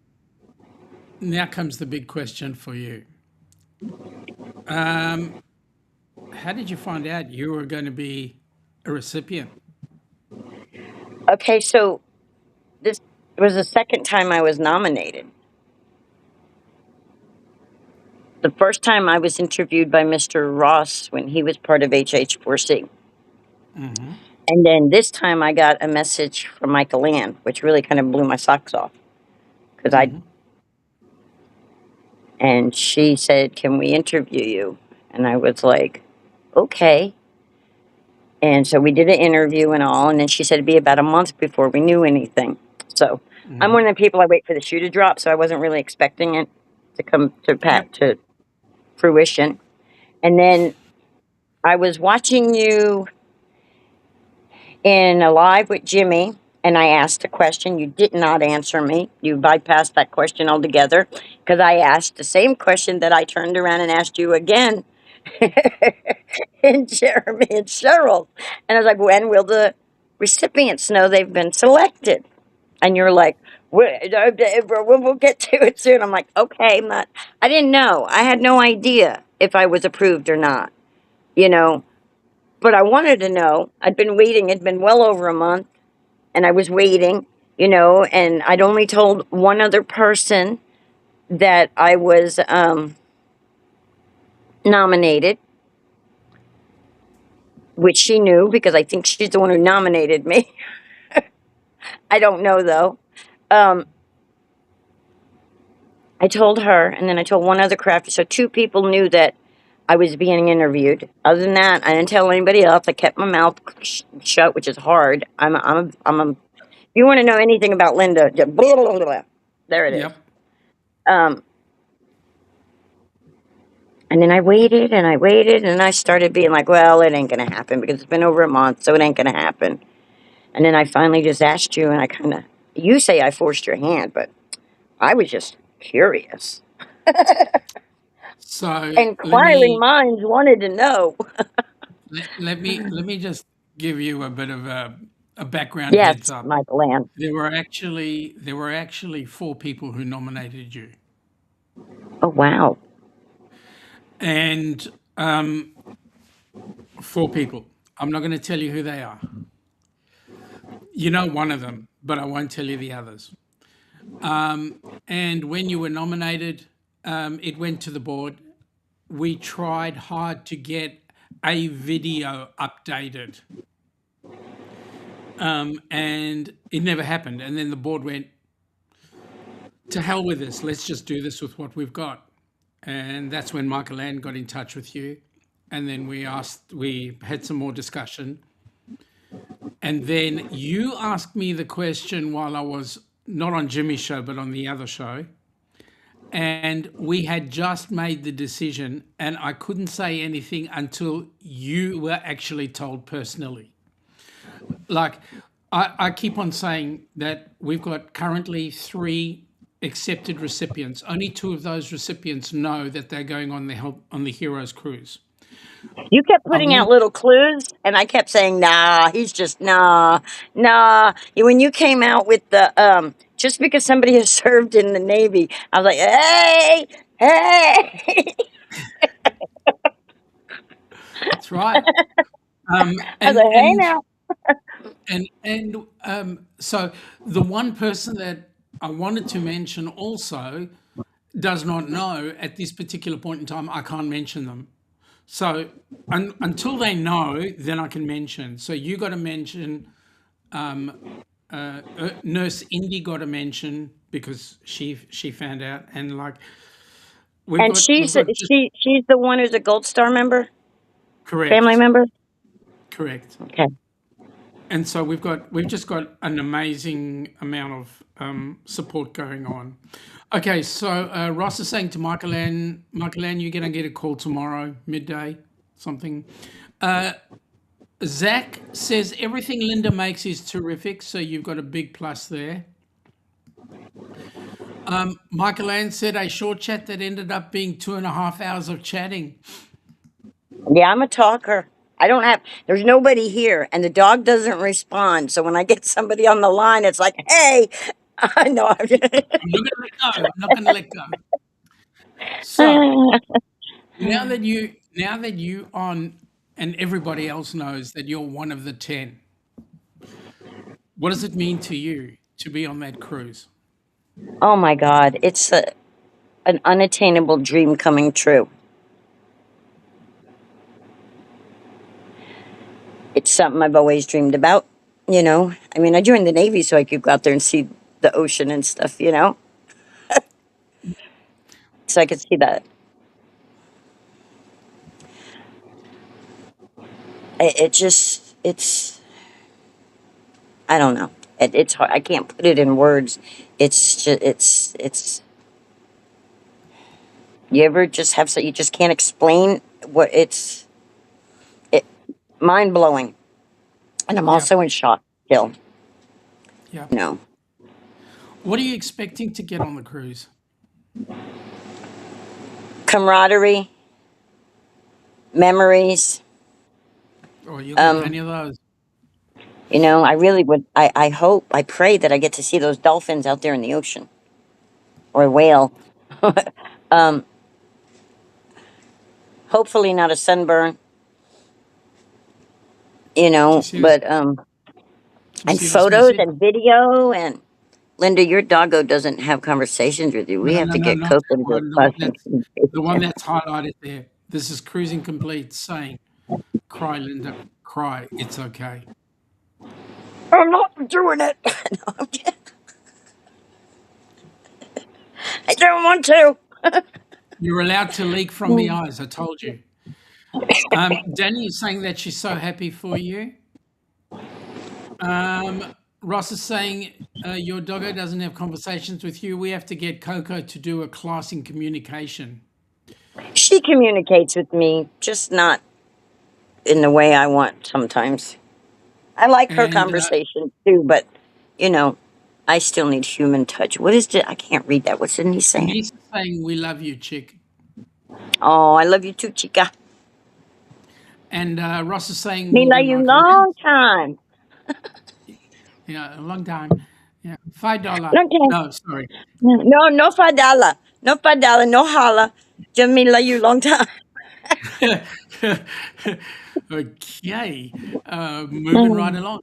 Now comes the big question for you. How did you find out you were going to be a recipient? Okay, so this was the second time I was nominated. The first time I was interviewed by Mr. Ross when he was part of HH4C. And then this time I got a message from Michael Ann, which really kind of blew my socks off. And she said, "Can we interview you?" And I was like, "Okay." And so we did an interview and all. And then she said it'd be about a month before we knew anything. So I'm one of the people I wait for the shoe to drop, so I wasn't really expecting it to come Yep. to fruition. And then I was watching you in a live with Jimmy, and I asked a question. You did not answer me. You bypassed that question altogether because I asked the same question that I turned around and asked you again. And Jeremy and Cheryl. And I was like, when will the recipients know they've been selected? And you're like, we'll get to it soon. I'm like, okay, I'm not, I didn't know. I had no idea if I was approved or not, you know, but I wanted to know. I'd been waiting. It'd been well over a month, and I was waiting, and I'd only told one other person that I was nominated, which she knew because I think she's the one who nominated me. I don't know though. Um, I told her, and then I told one other crafter. So two people knew that I was being interviewed. Other than that, I didn't tell anybody else. I kept my mouth shut, which is hard. If you want to know anything about Linda, just blah, blah, blah, blah. There it is. Yep. Um, and then I waited and I waited, and I started being like, well, it ain't going to happen because it's been over a month, so it ain't going to happen. And then I finally just asked you, and you say I forced your hand, but I was just curious. So Inquiring minds wanted to know. let me just give you a bit of a background heads Yes, up. Michael Ann. There were actually four people who nominated you, Oh, wow. and four people. I'm not going to tell you who they are. You know one of them, but I won't tell you the others. And when you were nominated, it went to the board. We tried hard to get a video updated, and it never happened. And then the board went, to hell with this. Let's just do this with what we've got. And that's when Michael Ann got in touch with you. And then we had some more discussion. And then you asked me the question while I was not on Jimmy's show, but on the other show. And we had just made the decision, and I couldn't say anything until you were actually told personally. Like, I keep on saying that we've got currently 3 accepted recipients. Only 2 of those recipients know that they're going on the Heroes Cruise. You kept I putting out want little clues, and I kept saying, nah, he's just, nah, nah. When you came out with just because somebody has served in the Navy, I was like, hey, hey. That's right. I was And like, hey and now. so the one person that I wanted to mention also does not know at this particular point in time. I can't mention them. So until they know, then I can mention. So you got to mention. Nurse Indy got to mention because she found out, and like we've And got we've got just she's the one who's a Gold Star member, family correct, member. correct. Okay. And so we've just got an amazing amount of support going on. Okay, so Ross is saying to Michael Ann, you're going to get a call tomorrow midday, something. Zach says everything Linda makes is terrific, so you've got a big plus there. Michael Ann said a short chat that ended up being 2.5 hours of chatting. Yeah, I'm a talker. There's nobody here, and the dog doesn't respond. So when I get somebody on the line, it's like, hey, I know. I'm not going to let go. I'm not going to let go. So now that you on and everybody else knows that you're one of the 10, what does it mean to you to be on that cruise? Oh my God, it's an unattainable dream coming true. It's something I've always dreamed about. I mean, I joined the Navy so I could go out there and see the ocean and stuff. So I could see that. It just, it's, I don't know. It's hard. I can't put it in words. It's just, it's. You ever just have so you just can't explain what it mind blowing, and I'm Yeah, also in shock still. yeah. No What are you expecting to get on the cruise? camaraderie, memories. Or you'll get Um, plenty of those. I really would. I hope, I pray that I get to see those dolphins out there in the ocean or a whale. um, hopefully not a sunburn. Do you see this? But Do you and see this photos message? and video and Linda, your doggo doesn't have conversations with you. We No, have no, to no, get not Coco that to do one. a classroom The one communication. that's highlighted there. This is cruising complete saying, "Cry, Linda, cry. It's okay." I'm not doing it. No, I'm kidding. I don't want to. You're allowed to leak from the eyes. I told you. Danny is saying that she's so happy for you. Ross is saying your doggo doesn't have conversations with you. We have to get Coco to do a class in communication. She communicates with me, just not in the way I want sometimes. I like her And conversation too, but you know, I still need human touch. What is it? I can't read that. What's Denise saying? Denise is saying, "We love you, chick." Oh, I love you too, chica. And Ross is saying, Me love moving you right along. long time. Yeah, a long time. Yeah, $5. Long time. No, sorry. No, no $5. No $5. No holla. Just me love you long time. Okay, moving right along.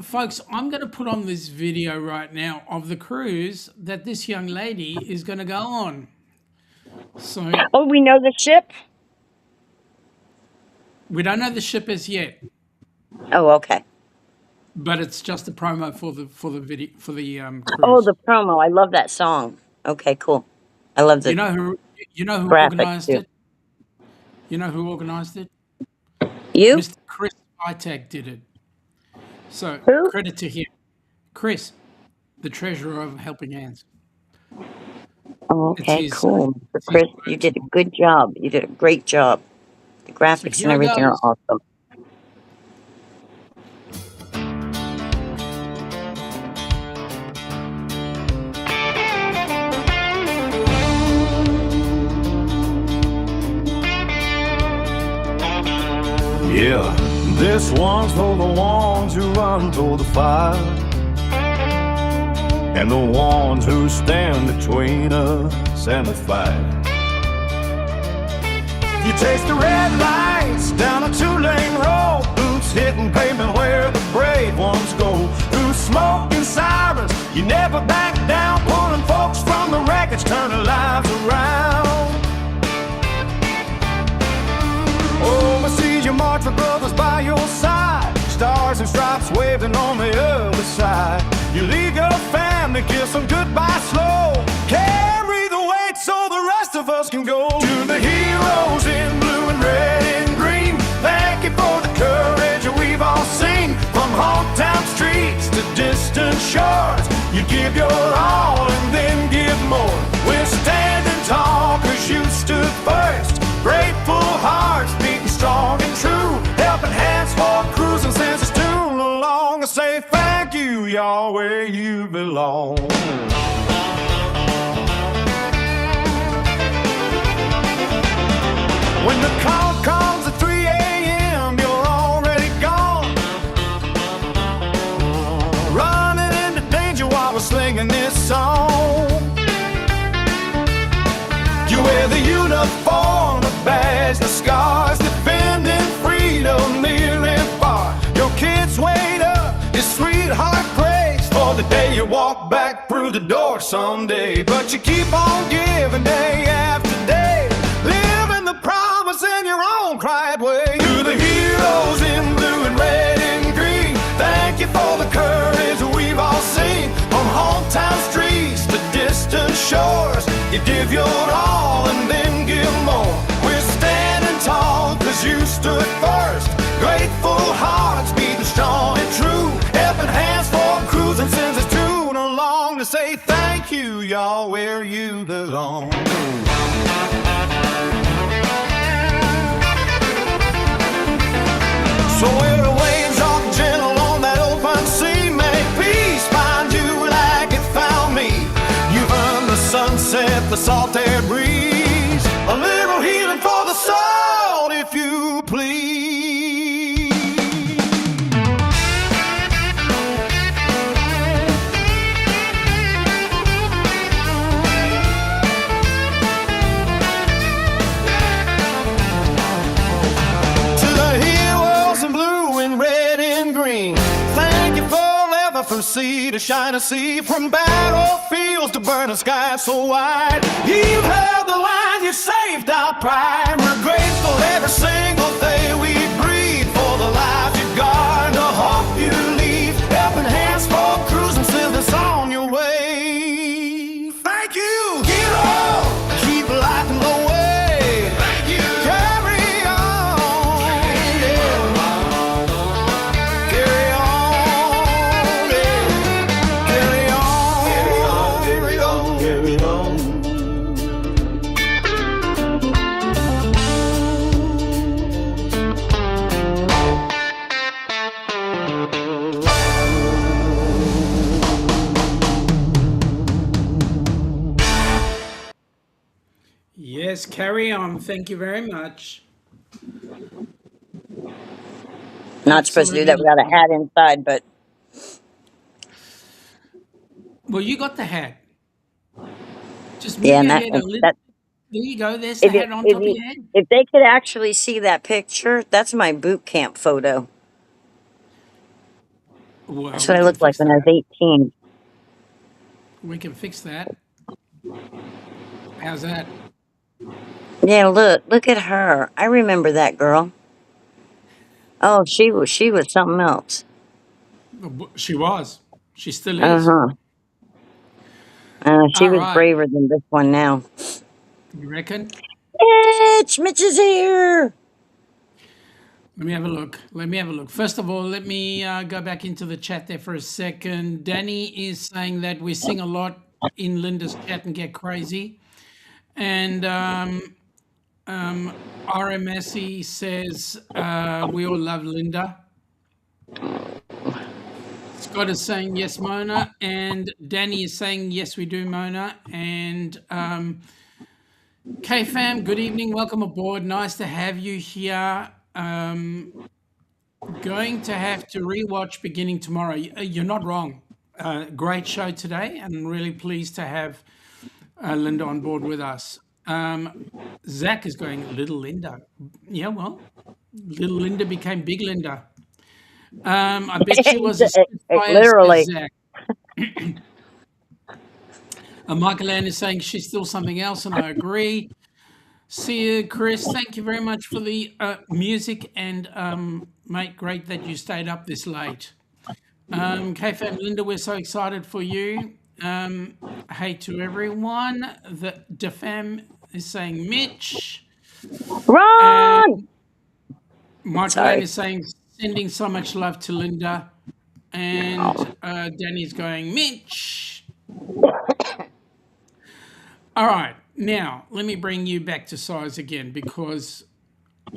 Folks, I'm going to put on this video right now of the cruise that this young lady is going to go on. So Oh, we know the ship? we don't know the ship as yet, Oh, okay. but it's just a promo for the video for the Oh, cruise. the promo. I love that song. Okay, cool. I love You the know who you know who graphic organized too. it? You know who organized it? You? Mr. Chris Itag did it. So Who? credit to him. Chris, the treasurer of Helping Hands. Oh, It's okay, his cool. So it's his Chris, you words. did a good job. You did a great job. The So graphics and here it everything are goes. awesome. Yeah, this one's for the ones who run through the fire, and the ones who stand between us and the fight. You taste the red lights down a two-lane road, boots hitting pavement where the brave ones go. Through smoke and sirens, you never back down, pulling folks from the wreckage, turning lives around. Oh, I see you march with brothers by your side, stars and stripes waving on the other side. You leave your family, kiss them goodbye slow, carry the weight so the rest of us can go. To the heroes in blue and red and green, thank you for the courage we've all seen. From hometown streets to distant shores, you give your all and then give more. We're standing tall cause you stood first, grateful hearts beating strong and true, helping hands for cruising senses tune along. I say thank you, y'all, where you belong. When the call comes at 3 a.m., you're already gone, running into danger while we're singing this song. You wear the uniform, the badge, the scars, defending freedom near and far. Your kids wait up, your sweetheart prays for the day you walk back through the door someday. But you keep on giving day after day, living the promise in your own quiet way. To the heroes in blue and red and green, thank you for the courage we've all seen. From hometown streets to distant shores, you give your all and then give more. We're standing tall cause you stood first, grateful hearts beating strong and true, helping hands for crew. And since it's too long to say thank you, y'all, where you belong. So where the waves are gentle on that open sea, may peace find you like it found me. You've earned the sunset, the salt air breeze, a little healing for the soul, if you please. To the heroes in blue and red and green, thank you forever from sea to shining sea, from battlefields to burning skies so wide. You've held the line, you saved our pride. We're grateful every single day we breathe for the lives you guard, the hope you leave, helping hands for cruising till it's on your way. Thank you, hero, keep lighting the way. Thank you, carry on, yeah. Carry on, yeah. Carry on, carry on, carry on. Yes, carry on. Thank you very much. Not supposed to do that Absolutely. without a hat inside, but Well, you got the hat. Just move yeah, and your that head a little. that There you go. There's the if hat on top of your head. if they could actually see that picture, that's my boot camp photo. Well, That's we what I can looked like fix when I was that. 18. We can fix that. How's that? Yeah, look at her. I remember that girl. Oh, she was something else. She was. She still is. Uh-huh. She All was right. braver than this one now. You reckon? Mitch is here. Let me have a look. Let me have a look. First of all, let me go back into the chat there for a second. Danny is saying that we sing a lot in Linda's chat and get crazy. And RMSE says we all love Linda. Scott is saying yes, Mona. And Danny is saying yes, we do, Mona. And K-Fam, good evening. Welcome aboard. Nice to have you here. Going to have to rewatch beginning tomorrow. You're not wrong. Great show today, and really pleased to have Linda on board with us. Zach is going, little Linda. Yeah, well, little Linda became big Linda. I bet she was a spitfire, says Literally. Zach. Michael Ann is saying she's still something else, and I agree. See you, Chris. Thank you very much for the music, and mate, great that you stayed up this late. K-Fam, Linda, we're so excited for you. Hey to everyone. The Defam is saying Mitch. Run! Michael Sorry. Ann is saying sending so much love to Linda. And Danny's going, Mitch. All right. Now, let me bring you back to size again, because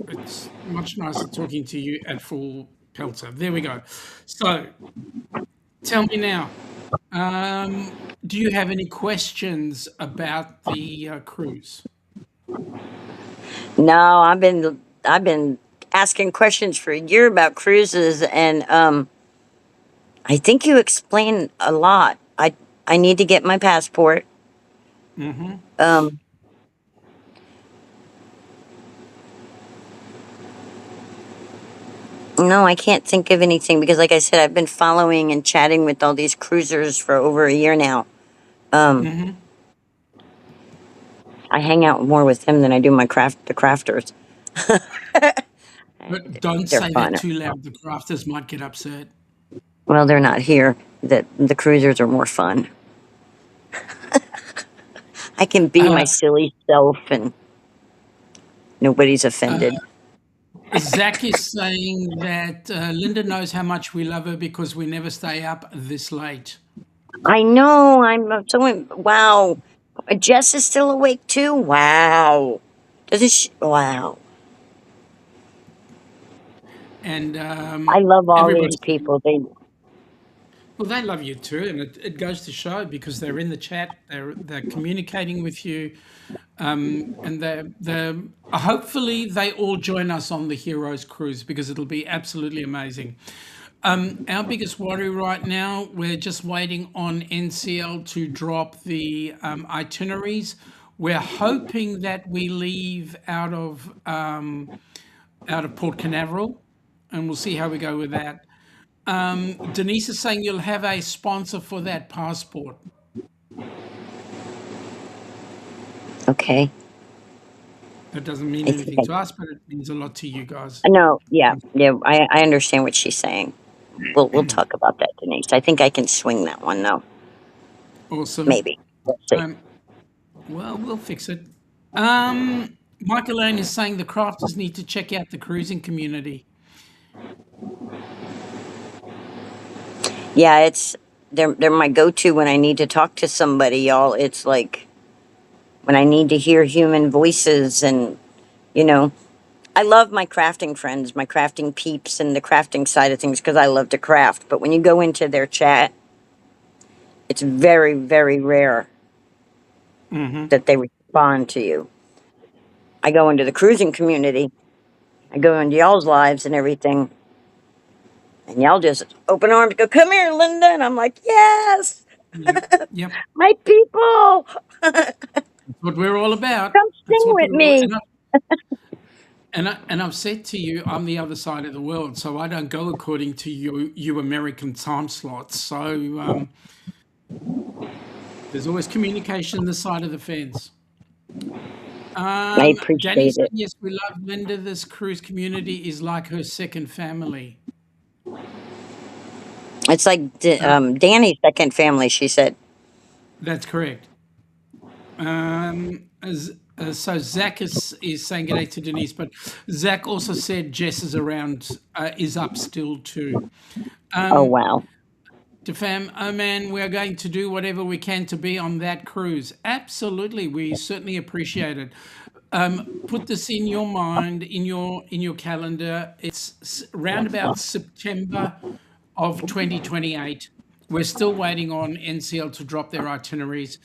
it's much nicer talking to you at full pelter. There we go. So, tell me now, do you have any questions about the cruise? No, I've been asking questions for a year about cruises, and I think you explained a lot. I need to get my passport. No, I can't think of anything because, like I said, I've been following and chatting with all these cruisers for over a year now. I hang out more with them than I do the crafters. But don't They're say fun. that too loud. The crafters might get upset. Well, they're not here. The cruisers are more fun. I can be my silly self and nobody's offended. Zach is saying that Linda knows how much we love her because we never stay up this late. I know. I'm so wow. Jess is still awake too. Wow. Doesn't she? Wow. And I love all these everybody's people. They well, they love you too, and it goes to show because they're in the chat, they're communicating with you, and they're hopefully they all join us on the Heroes Cruise because it'll be absolutely amazing. Our biggest worry right now, we're just waiting on NCL to drop the itineraries. We're hoping that we leave out of Port Canaveral, and we'll see how we go with that. Denise is saying you'll have a sponsor for that passport. okay. That doesn't mean I think anything to us, but it means a lot to you guys. no. Yeah. Yeah. I understand what she's saying. We'll talk about that, Denise. I think I can swing that one though. Awesome. Maybe. Let's see. Um, well, we'll fix it. Michael Lane is saying the crafters need to check out the cruising community. Yeah, they're my go-to when I need to talk to somebody, y'all. It's like when I need to hear human voices and you know, I love my crafting friends, my crafting peeps and the crafting side of things because I love to craft. But when you go into their chat, it's very, very rare that they respond to you. I go into the cruising community, I go into y'all's lives and everything, and y'all just open arms go, come here, Linda. And I'm like, yes, Yep. Yep. my people, That's what we're all about. come sing That's what with we're all, me. and I've said to you, I'm the other side of the world, so I don't go according to you American time slots. So there's always communication this side of the fence. I Danny appreciate said, it. yes, we love Linda. This cruise community is like her second family. It's like Danny's second family, she said. That's correct. So Zach is saying good day to Denise, but Zach also said Jess is around, is up still too. Oh, wow. Defam, oh man, we're going to do whatever we can to be on that cruise. Absolutely, we certainly appreciate it. Put this in your mind, in your calendar. It's round about September of 2028. We're still waiting on NCL to drop their itineraries,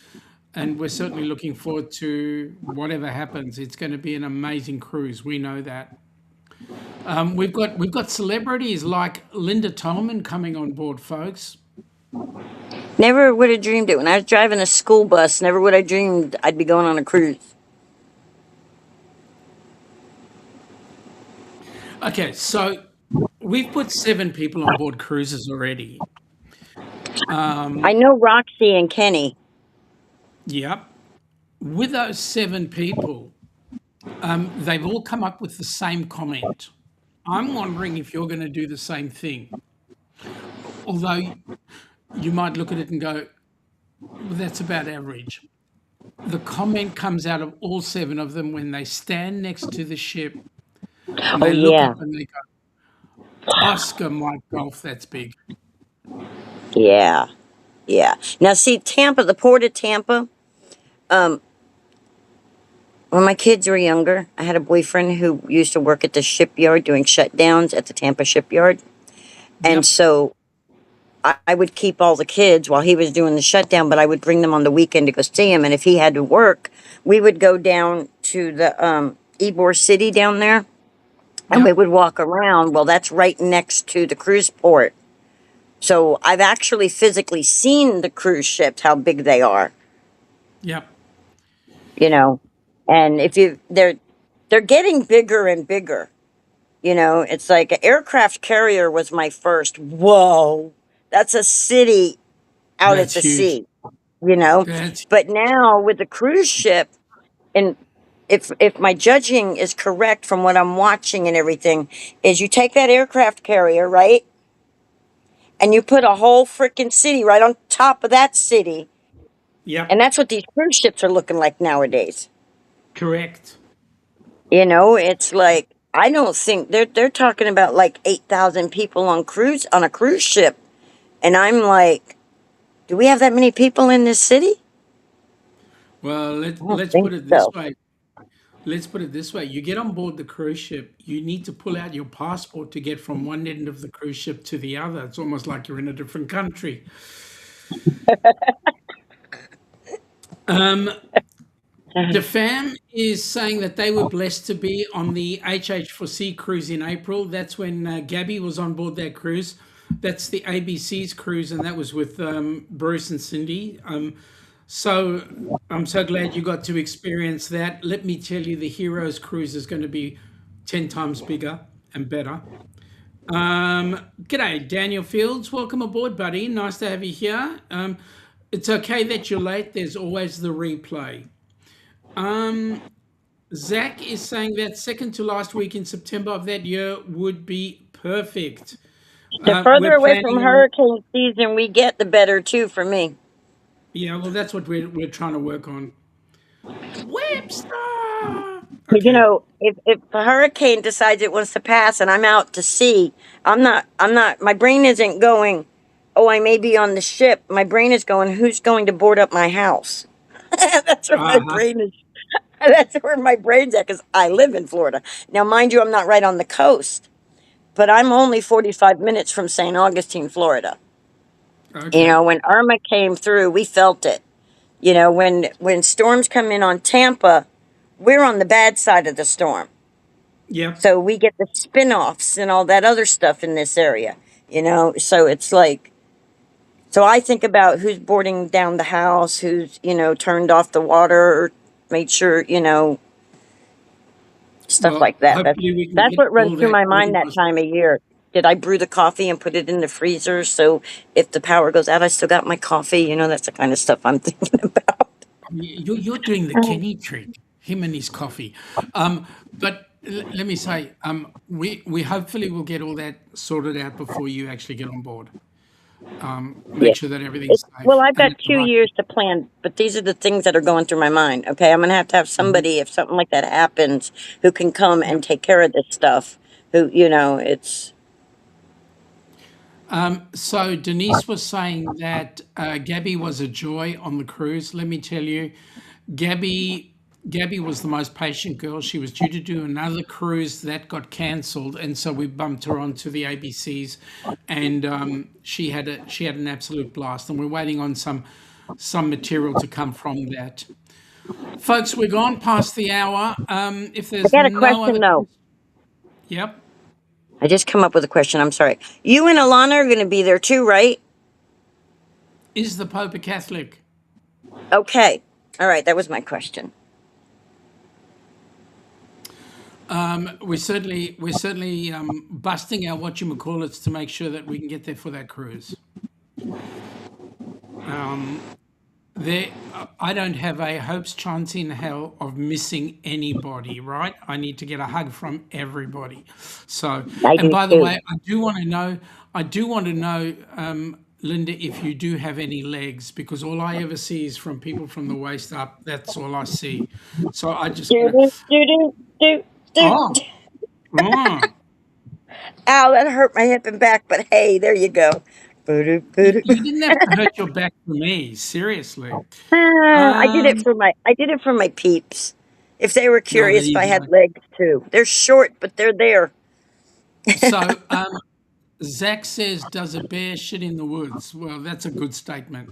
and we're certainly looking forward to whatever happens. It's going to be an amazing cruise. We know that. We've got celebrities like Linda Toman coming on board, folks. Never would have dreamed it. When I was driving a school bus, never would I dreamed I'd be going on a cruise. Okay, so we've put 7 people on board cruises already. I know Roxy and Kenny. Yep. With those 7 people, they've all come up with the same comment. I'm wondering if you're going to do the same thing. Although you might look at it and go, well, that's about average. The comment comes out of all 7 of them when they stand next to the ship and Oh, they look yeah. up and they go, Oscar Mike Golf, that's big. Yeah. Yeah. Now, see, Tampa, the port of Tampa, um, when my kids were younger, I had a boyfriend who used to work at the shipyard doing shutdowns at the Tampa shipyard. And Yep, so I would keep all the kids while he was doing the shutdown, but I would bring them on the weekend to go see him. And if he had to work, we would go down to the Ybor City down there and we yep, would walk around. Well, that's right next to the cruise port. So I've actually physically seen the cruise ships, how big they are, yep. you know. And if you they're getting bigger and bigger. You know, it's like an aircraft carrier was my first. Whoa, that's a city out at That's the huge. sea, you know. That's But now with the cruise ship, and if my judging is correct from what I'm watching and everything, is you take that aircraft carrier, right? And you put a whole freaking city right on top of that city. Yep, And that's what these cruise ships are looking like nowadays. correct. You know, it's like I don't think they're talking about like 8,000 people on a cruise ship, and I'm like, do we have that many people in this city? Well, I don't let's think put it this so. way. Let's put it this way. You get on board the cruise ship, you need to pull out your passport to get from one end of the cruise ship to the other. It's almost like you're in a different country. Um, DeFam is saying that they were blessed to be on the HH4C cruise in April. That's when Gabby was on board that cruise. That's the ABC's cruise, and that was with Bruce and Cindy. So I'm so glad you got to experience that. Let me tell you, the Heroes cruise is going to be 10 times bigger and better. G'day, Daniel Fields. Welcome aboard, buddy. Nice to have you here. It's okay that you're late. There's always the replay. Zach is saying that second to last week in September of that year would be perfect. The further We're away from planning on, hurricane season we get, the better too for me. yeah, well, that's what we're trying to work on. Webster! But, you Okay. know, if a hurricane decides it wants to pass and I'm out to sea, I'm not, my brain isn't going, oh, I may be on the ship. My brain is going, who's going to board up my house? That's where my Uh-huh. brain is. That's where my brain's at because I live in Florida. Now, mind you, I'm not right on the coast, but I'm only 45 minutes from St. Augustine, Florida. You Okay. know, when Irma came through, we felt it. You know, when storms come in on Tampa, we're on the bad side of the storm. Yep. So we get the spin-offs and all that other stuff in this area, you know? So it's like, so I think about who's boarding down the house, who's, turned off the water, or made sure, stuff Well, like that. That's hopefully we can that's get what runs all through that my mind that organized. time of year. Did I brew the coffee and put it in the freezer so if the power goes out, I still got my coffee? That's the kind of stuff I'm thinking about. You're doing the Kenny trick, him and his coffee. But let me say, we hopefully will get all that sorted out before you actually get on board. Yeah. Make sure that everything's Well, safe I've and got at the 2 years right. to plan, but these are the things that are going through my mind. Okay, I'm gonna have Mhm. somebody if something like that happens who can come and Yep. take care of this stuff. Who, it's So Denise was saying that Gabby was a joy on the cruise. Let me tell you, Gabby Gabby was the most patient girl. She was due to do another cruise that got cancelled, and so we bumped her onto the ABCs, and she had an absolute blast. And we're waiting on some material to come from that. Folks, we're gone past the hour. If I there's got a no question other, though. yep, I just come up with a question. I'm sorry. You and Alana are gonna be there too, right? is the Pope a Catholic? Okay. All right, that was my question. We're certainly busting our whatchamacallits to make sure that we can get there for that cruise. There, I don't have a hope's chance in hell of missing anybody, right? I need to get a hug from everybody. So, I and do by the too. way, I do want to know, Linda, if you do have any legs, because all I ever see is from people from the waist up. That's all I see. So I just Do gotta, do do do do oh, do. oh. Ow, that hurt my hip and back, but hey, there you go. Boo-doo, boo-doo. You didn't have to hurt your back for me, seriously. I did it Um, for my peeps. If they were no, there curious if you I had go. legs too. They're short, but they're there. So, Zach says, "Does a bear shit in the woods?" Well, that's a good statement.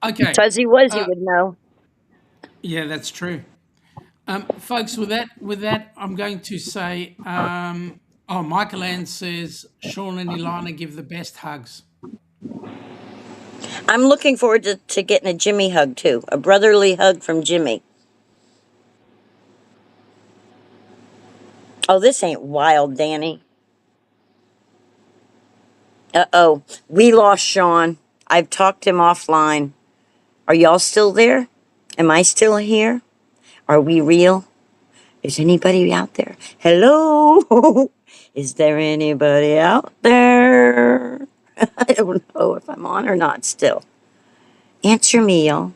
Okay, Fuzzy Wuzzy uh, would know. yeah, that's true. Folks, with that, I'm going to say, oh, Michael Ann says, Sean and Ilana give the best hugs. I'm looking forward to getting a Jimmy hug too. A brotherly hug from Jimmy. Oh, this ain't wild, Danny. Uh-oh. We lost Sean. I've talked him offline. Are y'all still there? Am I still here? Are we real? Is anybody out there? Hello? Is there anybody out there? I don't know if I'm on or not still. Answer me, y'all.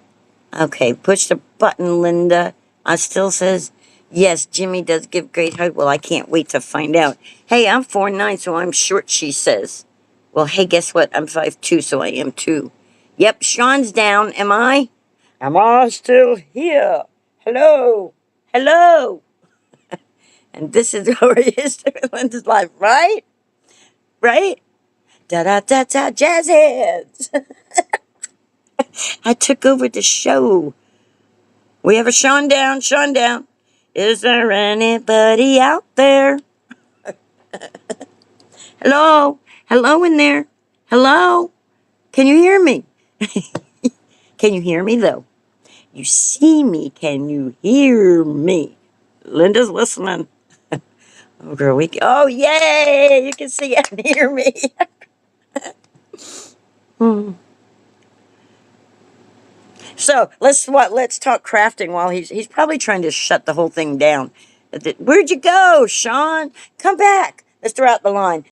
Okay, push the button, Linda. It still says Yes, Jimmy does give great hug. Well, I can't wait to find out. Hey, I'm 4'9", so I'm short, she says. Well, hey, guess what? I'm 5'2", so I am too. Yep, Sean's down. Am I? Am I still here? Hello? Hello? And this is where he is doing Linda's life, right? Right? Da-da-da-da, jazz hands. I took over the show. We have a Sean down, Sean down. Is there anybody out there? Hello? Hello in there? Hello? Can you hear me? Can you hear me, though? You see me. Can you hear me? Linda's listening. Oh, girl, oh, yay! You can see and hear me. So let's talk crafting while he's probably trying to shut the whole thing down. Where'd you go, Sean? Come back. Let's throw out the line.